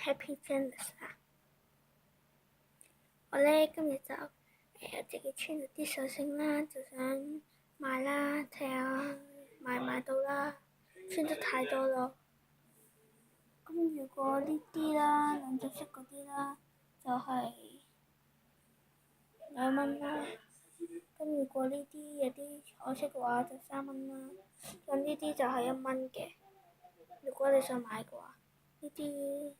Happy Tennis 啊！我咧今日就自己穿咗啲手繩啦，就想買啦，睇下買唔買到啦。穿得太多咯。咁如果呢啲啦，兩隻色嗰啲啦，就係2蚊啦。咁如果呢啲有啲彩色嘅話，就3蚊啦。咁呢啲就係1蚊嘅。如果你想買嘅話，呢啲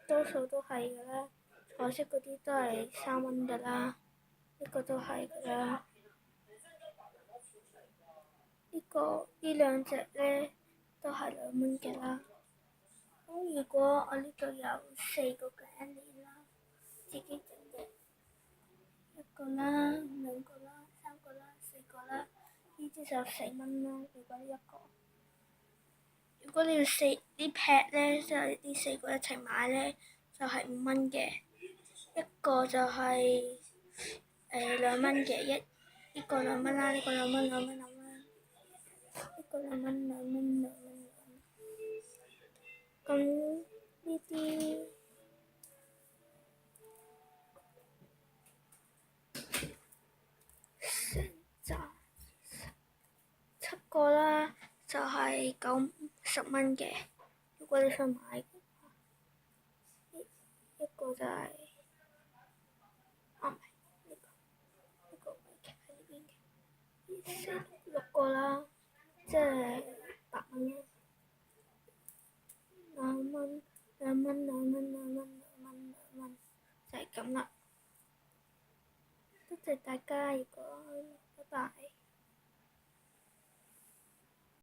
多數都係㗎啦。彩色嗰啲都係3蚊㗎啦，呢個都係㗎啦。呢兩隻咧都係2蚊嘅啦。咁如果我呢度有4個頸鏈啦，自己整嘅，1個啦、2個啦、3個啦、4個啦，呢啲就4蚊啦。如果呢一個，如果你要呢 pack 咧，即係呢4個一齊買咧，就係5蚊嘅。一個就係2蚊嘅，呢個2蚊啦，呢個2蚊，2蚊，2蚊，呢個2蚊，2蚊，2蚊，2蚊。咁呢啲成扎7個啦，就係10蚊嘅。如果你想買嘅話，一個就係唔係呢個唔係喺呢邊嘅，6個啦，即係8蚊啦。2蚊，2蚊，2蚊，2蚊，2蚊，2蚊，就係咁啦。多謝大家，拜拜。